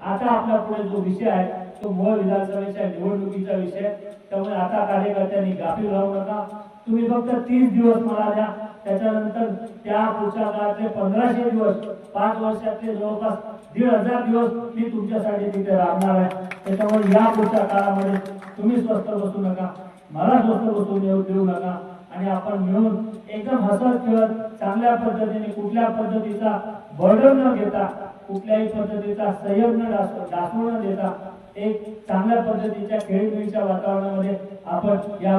आता आपला पुढे जो विषय आहे तो मोहोळ विधानसभेच्या निवडणुकीचा विषय, त्यामुळे आता कार्यकर्त्यांनी गाफील राहू नका. तुम्ही फक्त 30 दिवस मला द्या, त्याच्यानंतर त्या पुढच्या काळातले 1500 दिवस, 5 वर्षातले जवळपास 1500 दिवस मी तुमच्यासाठी तिथे राहणार आहे. त्याच्यामुळे या पुढच्या काळामध्ये तुम्ही स्वस्थ बसू नका, मला स्वस्थ बसू देऊ नका आणि आपण मिळून एकदम हसत खेळत चांगल्या पद्धतीने, कुठल्या पद्धतीचा बर्डन न घेता, कुठल्याही पद्धतीचा संयम न दाखवू न देता एक चांगल्या पद्धतीच्या खेळीमेळीच्या वातावरणामध्ये आपण या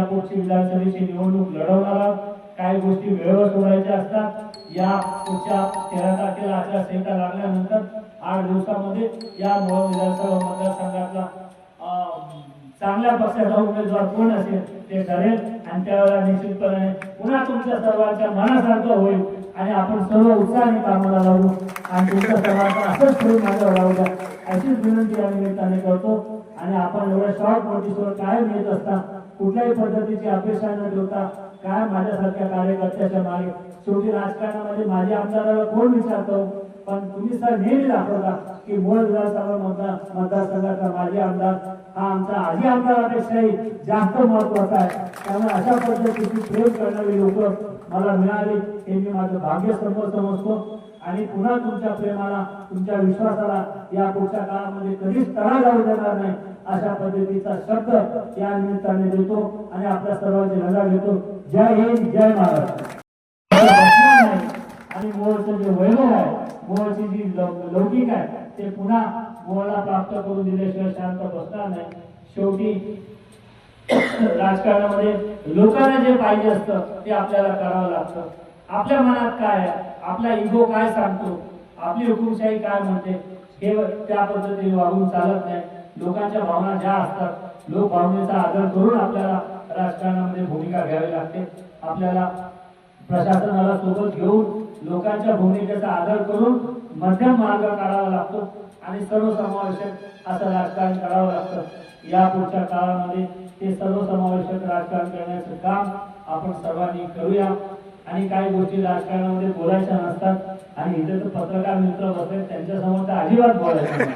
पुढची विधानसभेची निवडणूक लढवणार आहोत. काही गोष्टी वेळेवर सोडायच्या असतात. या पुढच्या 13 तारखेला आचारसंहिता लागल्यानंतर 8 दिवसामध्ये या मोहोळ विधानसभा मतदारसंघातला चांगल्या पक्षाचा उमेदवार कोण असेल ते ठरेल आणि त्यावेळेला निश्चितपणे पुन्हा तुमच्या सर्वांच्या मनासारखं होईल आणि आपण सर्व उत्साहाने कामाला लागू आणि तुमच्या सर्वांचा असंच खेळ माझ्यावर राहू द्या अशीच विनंती या निमित्ताने करतो. आणि आपण एवढ्या शॉर्ट नोटीसवर कायम येत असता, कुठल्याही पद्धतीची अपेक्षा न ठेवता काय माझ्यासारख्या कार्यकर्त्याच्या मागे, शेवटी राजकारणामध्ये माझे आमदाराला कोण विचारतो, पण तुम्ही सर नेहमी दाखवता की मोहोळ विधानसभा मतदारसंघाचा माजी आमदार हा आमचा आजी आमदारापेक्षाही जास्त महत्वाचा आहे. त्यामुळे अशा पद्धतीची प्रेम करणारी लोक मला मिळाली हे मी माझं भाग्य समजतो आणि पुन्हा तुमच्या प्रेमाला, तुमच्या विश्वासाला या पुढच्या काळामध्ये कधीच तडा जाऊ देणार नाही अशा पद्धतीचा शब्द या निमित्ताने देतो आणि आपल्या सर्वांची रजा घेतो. जय हिंद, जय महाराष्ट्र. आणि मोहोळचं जे वैभव आहे, मोहोळची जी लौकिक आहे ते पुन्हा मोहोळला प्राप्त करून दिल्याशिवाय शांत बसणार नाही. शेवटी राजकारणामध्ये लोकांना जे पाहिजे असतं ते आपल्याला करावं लागतं. आपल्या मनात काय आहे, आपला इगो काय सांगतो, आपली हुकुमशाही काय म्हणते, हे त्या पद्धतीने वागून चालत नाही. लोकांच्या भावना ज्या असतात, लोक भावनेचा आदर करून आपल्याला राजकारणामध्ये भूमिका घ्यावी लागते. आपल्याला प्रशासनाला सोबत घेऊन लोकांच्या भूमिकेचा आदर करून मध्यम मार्ग काढावा लागतो आणि सर्वसमावेशक असं राजकारण करावं लागतं. या पुढच्या काळामध्ये ते सर्वसमावेशक राजकारण करण्याचं काम आपण सर्वांनी करूया. आणि काही गोष्टी राजकारणामध्ये बोलायच्या नसतात आणि इथे तर पत्रकार मित्र बसले, त्यांच्या समोर तर अजिबात बोलायचं नाही.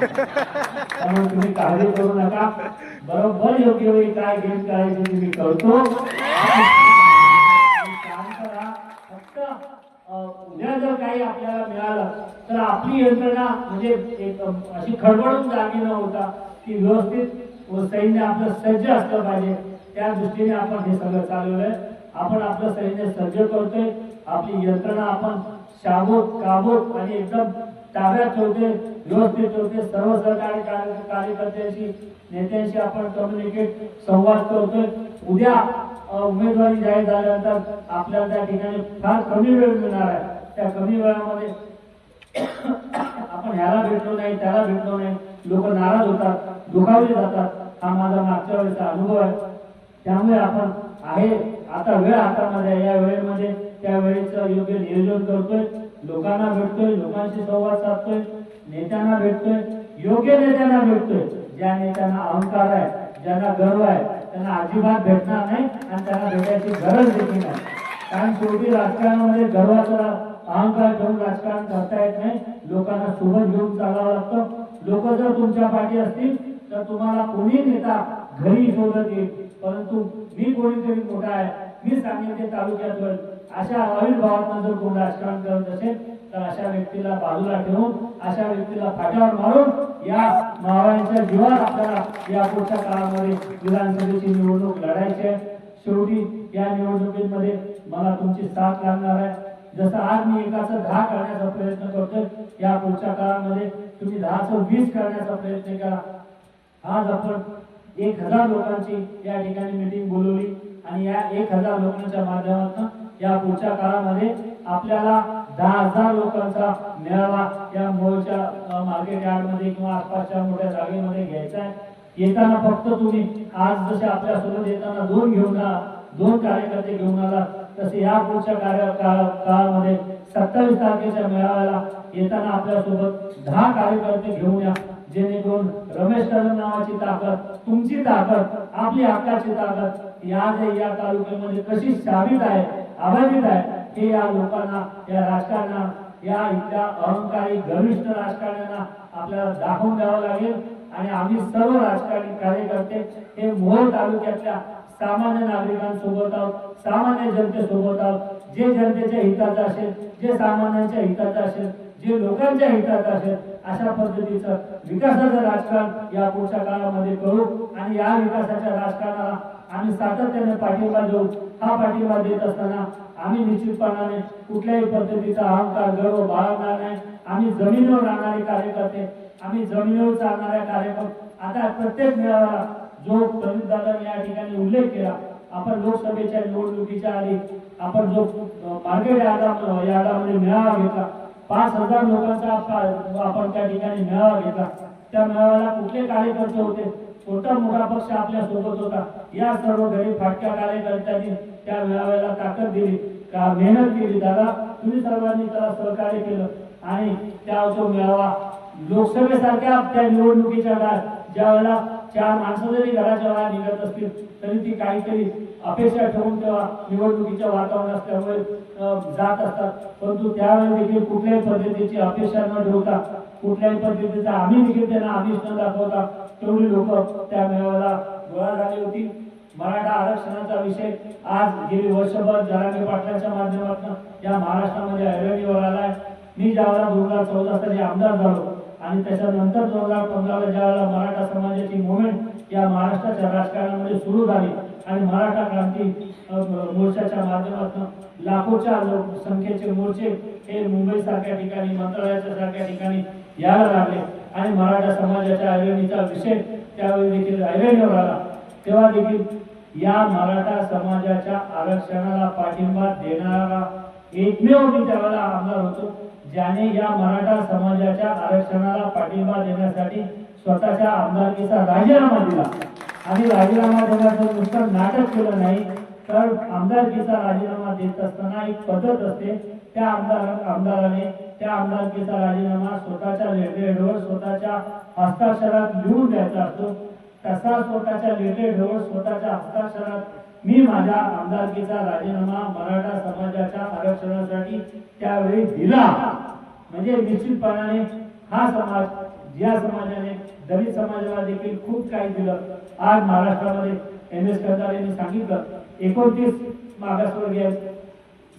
त्यामुळे तुम्ही काळजी करू नका, बरोबर योग्य वेळी काय गेम करायची तुम्ही करतो. फक्त उद्या जर काही आपल्याला मिळालं तर आपली यंत्रणा म्हणजे अशी खडबडून जागी न होता ती व्यवस्थित सैन्य आपलं सज्ज असलं पाहिजे. त्या दृष्टीने आपण हे सगळं चालवलंय. आपण आपलं सैन्य सज्ज करतोय, आपली यंत्रणा आपण शाबूत काबूत आणि एकदम ताब्यात ठेवतोय, व्यवस्थित ठेवतोय. सर्व सरकारी कार्यकर्त्यांशी, नेत्यांशी आपण कम्युनिकेट, संवाद करतोय. उद्या उमेदवारी जाहीर झाल्यानंतर आपल्याला त्या ठिकाणी फार कमी वेळ मिळणार आहे. त्या कमी वेळामध्ये आपण ह्याला भेटलो नाही, त्याला भेटलो नाही, लोक नाराज होतात, दुखावले जातात. हा माझा मागच्या वेळेचा अनुभव आहे. त्यामुळे आपण आहे आता वेळ हातामध्ये, या वेळेमध्ये त्या वेळेचं योग्य नियोजन करतोय, लोकांना भेटतोय, लोकांशी संवाद साधतोय, नेत्यांना भेटतोय, योग्य नेत्यांना भेटतोय. ज्या नेत्यांना अहंकार आहे, ज्यांना गर्व आहे, त्यांना अजिबात भेटणार नाही आणि त्यांना भेटायची गरज देखील नाही. कारण शेवटी राजकारणामध्ये गर्वाचा अहंकार ठेवून राजकारण करता येत नाही. लोकांना सोबत घेऊन चालावं लागतं. लोक जर तुमच्या पाठी असतील तर तुम्हाला कोणी नेता घरी शोधत येईल, परंतु मी कोणीतरी मोठा आहे, मी सांगितले तालुक्यात होईल अशा अविर्भावात जर कोण राजकारण करत असेल तर अशा व्यक्तीला बाजूला ठेवून, अशा व्यक्तीला फाट्यावर मारून या मावळ्यांच्या जीवावर आपल्याला या पुढच्या काळामध्ये विधानसभेची निवडणूक लढायची आहे. शेवटी या निवडणुकीमध्ये मला तुमची साथ लागणार आहे. जसं आज मी 1चं 10 करण्याचा प्रयत्न करतोय, या पुढच्या काळामध्ये तुम्ही 10चं 20 करण्याचा प्रयत्न करा. आज आपण 1000 लोकांची या ठिकाणी मीटिंग बोलवली आणि या 1000 लोकांच्या माध्यमातून या पुढच्या काळामध्ये आपल्याला 10,000 लोकांचा मेळावा या मोहोळच्या मार्केट यार्डमध्ये किंवा आसपासच्या मोठ्या जागेमध्ये घ्यायचा आहे. येताना फक्त तुम्ही आज जसे आपल्या सोबत येताना 2 कार्यकर्ते घेऊन आला, तसे या पुढच्या काळामध्ये 27 तारखेच्या मेळाव्याला येताना आपल्यासोबत 10 कार्यकर्ते घेऊन या. जेणेकरून रमेश कदम नावाची ताकद, तुमची ताकद, आपली हक्काची ताकद या तालुक्यामध्ये कशी साबित आहे, अबाधित आहे हे या लोकांना, या या इथल्या अहंकारी गर्विष्ठ राजकारण्यांना आपल्याला दाखवून द्यावं लागेल आणि आम्ही सर्व राजकारणी कार्यकर्ते हे मोहोळ तालुक्यातल्या सामान्य नागरिकांसोबत आहोत, सामान्य जनतेसोबत आहोत. जे जनतेच्या हिताचं असेल, जे सामान्यांच्या हिताचं असेल, जे लोकांच्या हिताचं असेल, अशा पद्धतीचं विकासाचं राजकारण या पुढच्या काळामध्ये करू आणि या विकासाच्या राजकारणाला आम्ही सातत्याने पाठिंबा देऊ. हा पाठिंबा देत असताना आम्ही निश्चितपणाने कुठल्याही पद्धतीचा अहंकार गर्व बाळगणार नाही. आम्ही जमिनीवर राहणारे कार्यकर्ते, आम्ही जमिनीवर चालणाऱ्या कार्यकर्ते. आता प्रत्येक मेळाव्याला जो प्रदीप दादांनी या ठिकाणी उल्लेख केला, आपण लोकसभेच्या निवडणुकीच्या आधी आपण जो मार्केट यार्डामध्ये मेळावा घेतला, 5,000 लोकांचा आपण त्या ठिकाणी मेळावा घेतला. त्या मेळाव्याला कुठले कार्यकर्ते होते, कोणता मोठा पक्ष आपल्या सोबत होता, या सर्व गरीब फाटक्या कार्यकर्त्यांनी त्या मेळाव्याला ताकद दिली, मेहनत केली. दादा तुम्ही सर्वांनी त्याला सहकार्य केलं आणि त्या जो मेळावा लोकसभेसारख्या त्या निवडणुकीच्या काळात ज्या वेळेला 4 माणसं जरी घराच्या बाहेर निघत असतील तरी ती काहीतरी अपेक्षा ठेवून तेव्हा निवडणुकीच्या वातावरण असल्यामुळे जात असतात. परंतु त्यावेळी देखील कुठल्याही पद्धतीची अपेक्षा न ठेवता, कुठल्याही पद्धतीचा आम्ही देखील त्यांना आमिष न दाखवता तेवढी लोक त्या मेळाव्याला गोळा झाली होती. मराठा आरक्षणाचा विषय आज गेली वर्षभर जरांगे पाटलांच्या माध्यमातून या महाराष्ट्रामध्ये ऐरणीवर आलाय. मी ज्यावेळेला 2014 साली आमदार झालो आणि त्याच्यानंतर 2015ला ज्यावेळेला मराठा समाजाची मुवमेंट या महाराष्ट्राच्या राजकारणामध्ये सुरू झाली आणि मराठा क्रांती मोर्चाच्या माध्यमातून लाखोच्या संख्येचे मोर्चे हे मुंबई सारख्या ठिकाणी, मंत्रालयाच्या सारख्या ठिकाणी यायला लागले आणि मराठा समाजाच्या ऐरणीचा विषय त्यावेळी देखील ऐरणीवर आला. तेव्हा देखील या मराठा समाजाच्या आरक्षणाला पाठिंबा देणारा एकमेव मी त्यावेळेला आमदार होतो ज्याने या मराठा समाजाच्या आरक्षणाला पाठिंबा देण्यासाठी स्वतःच्या आमदारकीचा राजीनामा दिला. आणि राजीनामा देण्याचं नुसतं नाटक केलं नाही, तर आमदारकीचा राजीनामा देत असताना एक पद्धत असते. त्या आमदाराने त्या आमदारकीचा राजीनामा स्वतःच्या लेटरहेडवर स्वतःच्या हस्ताक्षरात लिहून द्यायचा असतो. तसा स्वतःच्या लेटरहेडवर स्वतःच्या हस्ताक्षरात मी माझ्या आमदारकीचा राजीनामा मराठा समाजाच्या आरक्षणासाठी त्यावेळी दिला. म्हणजे निश्चितपणाने हा समाज, ज्या समाजाने दलित समाजाला देखील खूप काही दिलं. आज महाराष्ट्रामध्ये MS खंदारे यांनी सांगितलं 29 मागासवर्गीय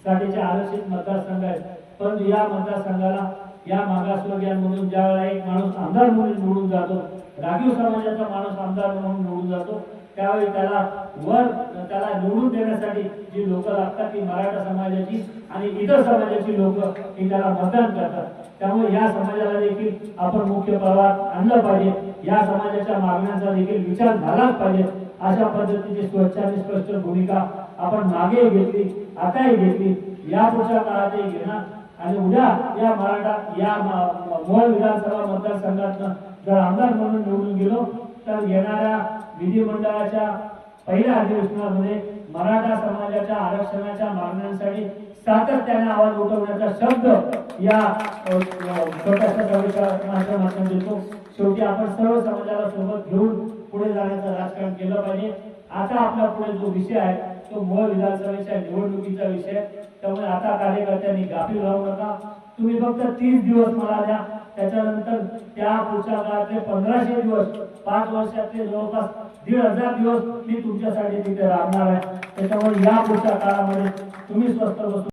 साठीचे आरक्षित मतदारसंघ आहेत, पण या मतदारसंघाला या मागासवर्गीयांमधून ज्या वेळेला एक माणूस आमदार म्हणून निवडून जातो, राखीव समाजाचा माणूस आमदार म्हणून निवडून जातो, त्यावेळी त्याला निवडून देण्यासाठी जी लोक लागतात ती मराठा समाजाची आणि इतर समाजाची लोक ही त्याला मतदान करतात. त्यामुळे या समाजाला देखील आपण मुख्य प्रवाहात आणलं पाहिजे. या समाजाच्या मागण्यांचा देखील विचार झालाच पाहिजे. अशा पद्धतीची स्वच्छ आणि स्पष्ट भूमिका आपण मागे घेतली, आताही घेतली, यापुढच्या काळातही घेणार. आणि उद्या या मोहोळ विधानसभा मतदारसंघातून जर आमदार म्हणून निवडून गेलो तर येणाऱ्या विधिमंडळाच्या पहिल्या अधिवेशनामध्ये मराठा समाजाच्या आरक्षणाच्या मागण्यांसाठी सातत्याने आवाज उठवण्याचा शब्द या छोट्याशा माध्यमातून देतो. शेवटी आपण सर्व समाजाला सोबत घेऊन पुढे जाण्याचं राजकारण केलं पाहिजे. आता आपला पुढे जो विषय आहे तो मोहोळ विधानसभेच्या निवडणुकीचा विषय. त्यामुळे आता कार्यकर्त्यांनी गाफील राहू नका. तुम्ही फक्त 30 दिवस मला द्या, त्याच्यानंतर त्या पुढच्या काळातले 1500 दिवस, 5 वर्षातले जवळपास 1,500 दिवस मी तुमच्यासाठी तिथे राहणार आहे. त्याच्यामुळे या पुढच्या काळामध्ये तुम्ही स्वस्थ बसून